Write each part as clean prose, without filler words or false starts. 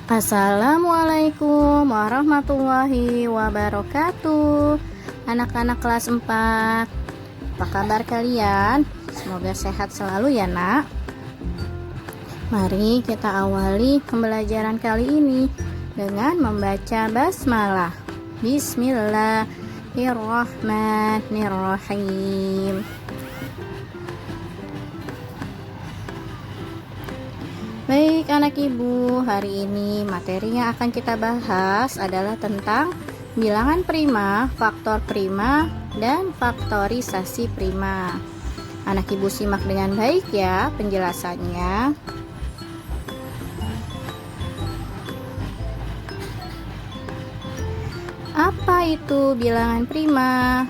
Assalamualaikum warahmatullahi wabarakatuh. Anak-anak kelas 4, apa kabar kalian? Semoga sehat selalu ya nak. Mari kita awali pembelajaran kali ini dengan membaca basmalah. Bismillahirrahmanirrahim. Baik anak ibu, hari ini materi yang akan kita bahas adalah tentang bilangan prima, faktor prima, dan faktorisasi prima. Anak ibu simak dengan baik ya penjelasannya. Apa itu bilangan prima?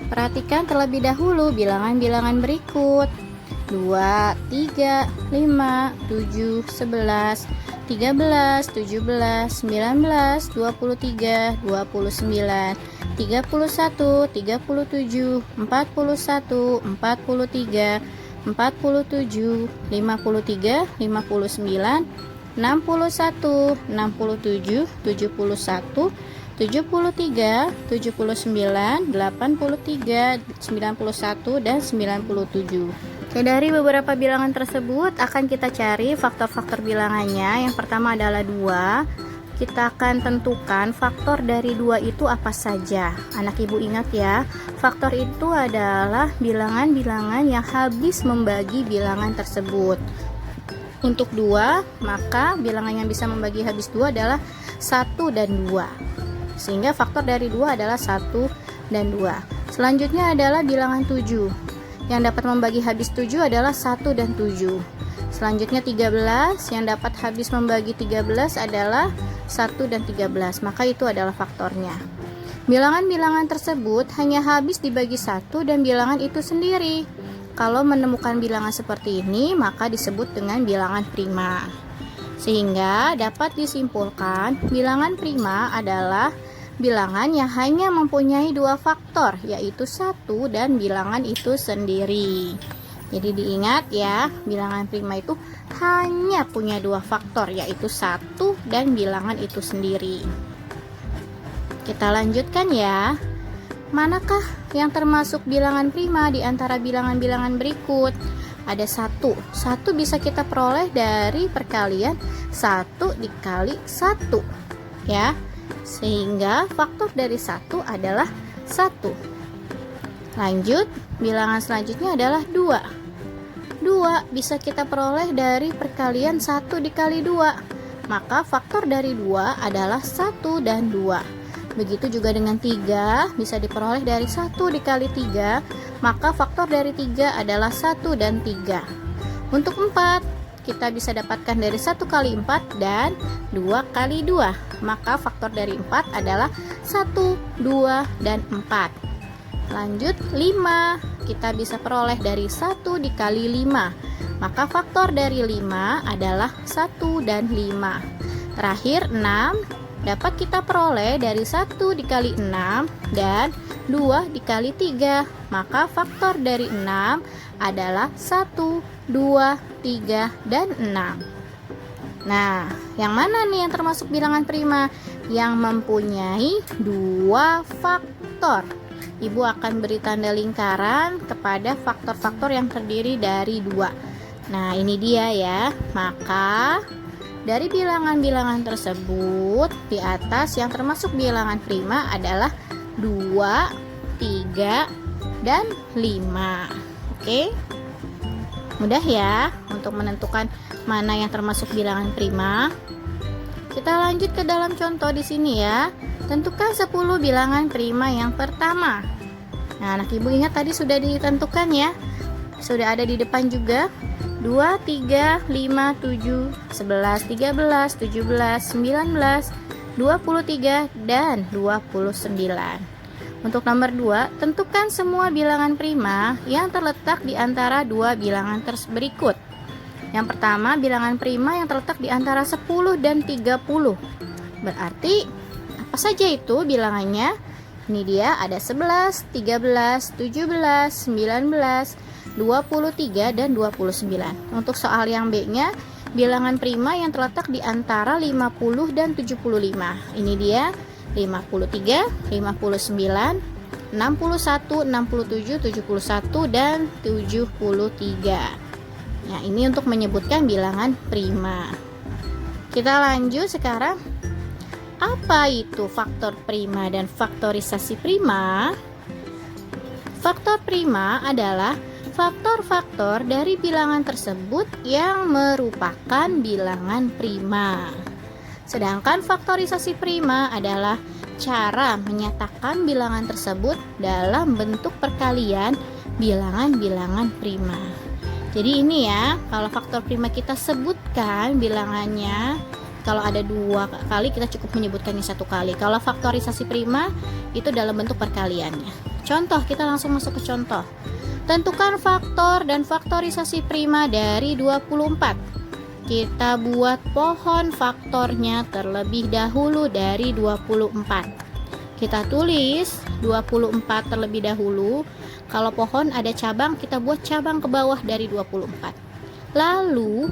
Perhatikan terlebih dahulu bilangan-bilangan berikut. 2, 3, 5, 7, 11, 13, 17, 19, 23, 29, 31, 37, 41, 43, 47, 53, 59, 61, 67, 71, 73, 79, 83, 91, dan 97. Oke, dari beberapa bilangan tersebut akan kita cari faktor-faktor bilangannya. Yang pertama adalah 2. Kita akan tentukan faktor dari 2 itu apa saja. Anak ibu ingat ya, faktor itu adalah bilangan-bilangan yang habis membagi bilangan tersebut. Untuk 2, maka bilangan yang bisa membagi habis 2 adalah 1 dan 2. Sehingga faktor dari 2 adalah 1 dan 2. Selanjutnya adalah bilangan 7. Yang dapat membagi habis 7 adalah 1 dan 7. Selanjutnya 13, yang dapat habis membagi 13 adalah 1 dan 13. Maka itu adalah faktornya. Bilangan-bilangan tersebut hanya habis dibagi 1 dan bilangan itu sendiri. Kalau menemukan bilangan seperti ini, maka disebut dengan bilangan prima. Sehingga dapat disimpulkan, bilangan prima adalah bilangan yang hanya mempunyai 2 faktor, yaitu 1 dan bilangan itu sendiri. Jadi diingat ya, bilangan prima itu hanya punya 2 faktor, yaitu 1 dan bilangan itu sendiri. Kita lanjutkan ya. Manakah yang termasuk bilangan prima di antara bilangan-bilangan berikut? Ada 1. 1 bisa kita peroleh dari perkalian 1 dikali 1. Ya. Sehingga faktor dari 1 adalah 1. Lanjut, bilangan selanjutnya adalah 2. 2 bisa kita peroleh dari perkalian 1 dikali 2. Maka faktor dari 2 adalah 1 dan 2. Begitu juga dengan 3 bisa diperoleh dari 1 dikali 3. Maka faktor dari 3 adalah 1 dan 3. Untuk 4 kita bisa dapatkan dari 1 kali 4 dan 2 kali 2. Maka faktor dari 4 adalah 1, 2, dan 4. Lanjut 5. Kita bisa peroleh dari 1 dikali 5. Maka faktor dari 5 adalah 1 dan 5. Terakhir 6. Dapat kita peroleh dari 1 dikali 6 dan 2 dikali 3. Maka faktor dari 6 adalah 1, 2, 3, dan 6. Nah, yang mana nih yang termasuk bilangan prima? Yang mempunyai 2 faktor. Ibu akan beri tanda lingkaran kepada faktor-faktor yang terdiri dari 2. Nah, ini dia ya. Maka dari bilangan-bilangan tersebut, di atas yang termasuk bilangan prima adalah 2, 3, dan 5. Oke? Mudah ya untuk menentukan mana yang termasuk bilangan prima. Kita lanjut ke dalam contoh di sini ya. Tentukan 10 bilangan prima yang pertama. Nah, anak ibu ingat tadi sudah ditentukan ya. Sudah ada di depan juga. 2, 3, 5, 7, 11, 13, 17, 19, 23, dan 29. Untuk nomor 2, tentukan semua bilangan prima yang terletak di antara 2 bilangan berikut. Yang pertama, bilangan prima yang terletak di antara 10 dan 30. Berarti, apa saja itu bilangannya? Ini dia ada 11, 13, 17, 19, 23, dan 29. Untuk soal yang B-nya, bilangan prima yang terletak di antara 50 dan 75. Ini dia 53, 59, 61, 67, 71, dan 73. Nah, ini untuk menyebutkan bilangan prima. Kita lanjut sekarang. Apa itu faktor prima dan faktorisasi prima? Faktor prima adalah faktor-faktor dari bilangan tersebut yang merupakan bilangan prima. Sedangkan faktorisasi prima adalah cara menyatakan bilangan tersebut dalam bentuk perkalian bilangan-bilangan prima. Jadi ini ya, kalau faktor prima kita sebutkan bilangannya, kalau ada 2 kali kita cukup menyebutkannya 1 kali. Kalau faktorisasi prima itu dalam bentuk perkaliannya. Contoh, kita langsung masuk ke contoh. Tentukan faktor dan faktorisasi prima dari 24. Kita buat pohon faktornya terlebih dahulu dari 24. Kita tulis 24 terlebih dahulu. Kalau pohon ada cabang, kita buat cabang ke bawah dari 24. Lalu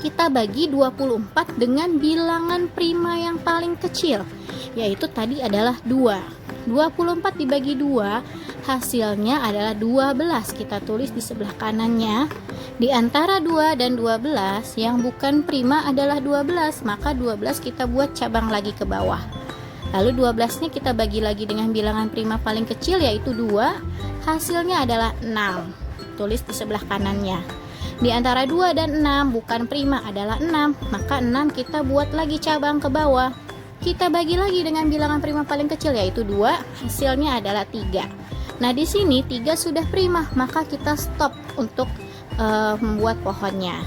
kita bagi 24 dengan bilangan prima yang paling kecil, yaitu tadi adalah 2. 24 dibagi 2, hasilnya adalah 12. Kita tulis di sebelah kanannya. Di antara 2 dan 12, yang bukan prima adalah 12, maka 12 kita buat cabang lagi ke bawah. Lalu 12-nya kita bagi lagi dengan bilangan prima paling kecil, yaitu 2. Hasilnya adalah 6. Tulis di sebelah kanannya. Di antara 2 dan 6 bukan prima adalah 6, maka 6 kita buat lagi cabang ke bawah. Kita bagi lagi dengan bilangan prima paling kecil, yaitu 2, hasilnya adalah 3. Nah, di sini 3 sudah prima, maka kita stop untuk membuat pohonnya.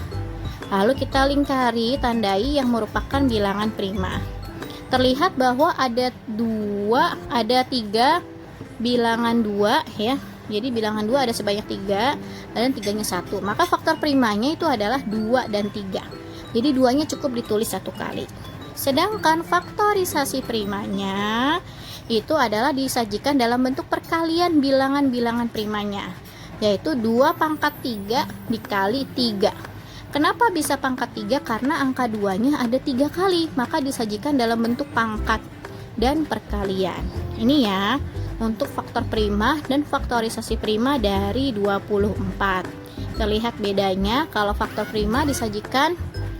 Lalu kita lingkari, tandai yang merupakan bilangan prima. Terlihat bahwa ada 3 bilangan 2 ya. Jadi bilangan 2 ada sebanyak 3 dan 3-nya 1. Maka faktor primanya itu adalah 2 dan 3. Jadi 2-nya cukup ditulis 1 kali. Sedangkan faktorisasi primanya itu adalah disajikan dalam bentuk perkalian bilangan-bilangan primanya, yaitu 2 pangkat 3 dikali 3. Kenapa bisa pangkat 3? Karena angka 2-nya ada 3 kali, maka disajikan dalam bentuk pangkat dan perkalian. Ini ya, untuk faktor prima dan faktorisasi prima dari 24. Terlihat bedanya, kalau faktor prima disajikan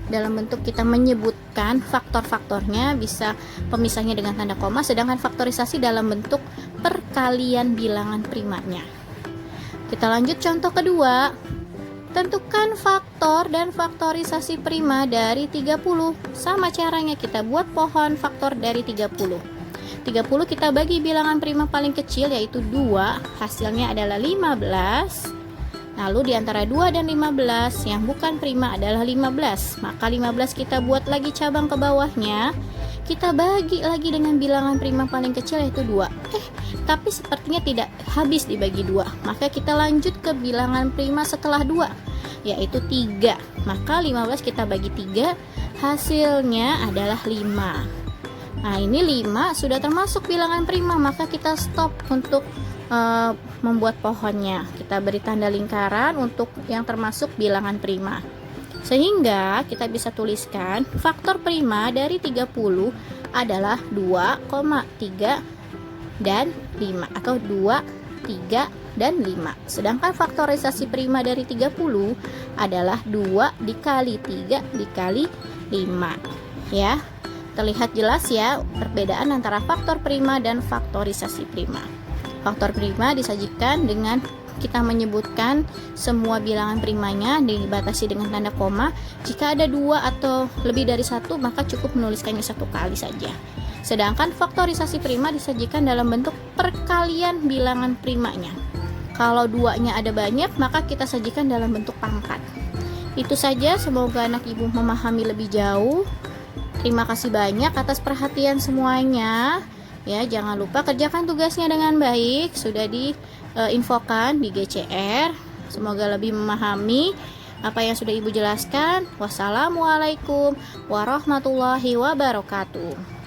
dalam bentuk kita menyebutkan faktor-faktornya, bisa pemisahnya dengan tanda koma, sedangkan faktorisasi dalam bentuk perkalian bilangan primanya. Kita lanjut contoh kedua. Tentukan faktor dan faktorisasi prima dari 30. Sama caranya, kita buat pohon faktor dari 30. 30 kita bagi bilangan prima paling kecil, yaitu 2, hasilnya adalah 15. Lalu di antara 2 dan 15, yang bukan prima adalah 15. Maka 15 kita buat lagi cabang ke bawahnya. Kita bagi lagi dengan bilangan prima paling kecil, yaitu 2. Tapi sepertinya tidak habis dibagi 2. Maka kita lanjut ke bilangan prima setelah 2, yaitu 3. Maka 15 kita bagi 3, hasilnya adalah 5. Nah, ini 5 sudah termasuk bilangan prima, maka kita stop untuk membuat pohonnya. Kita beri tanda lingkaran untuk yang termasuk bilangan prima. Sehingga kita bisa tuliskan faktor prima dari 30 adalah 2,3 dan 5, atau 2, 3, dan 5. Sedangkan faktorisasi prima dari 30 adalah 2 dikali 3 dikali 5. Ya. Terlihat jelas ya perbedaan antara faktor prima dan faktorisasi prima. Faktor prima disajikan dengan kita menyebutkan semua bilangan primanya, dibatasi dengan tanda koma. Jika ada 2 atau lebih dari 1, maka cukup menuliskannya 1 kali saja. Sedangkan faktorisasi prima disajikan dalam bentuk perkalian bilangan primanya. Kalau 2-nya ada banyak, maka kita sajikan dalam bentuk pangkat. Itu saja, semoga anak ibu memahami lebih jauh. Terima kasih banyak atas perhatian semuanya. Ya, jangan lupa kerjakan tugasnya dengan baik. Sudah diinfokan di GCR. Semoga lebih memahami apa yang sudah Ibu jelaskan. Wassalamualaikum warahmatullahi wabarakatuh.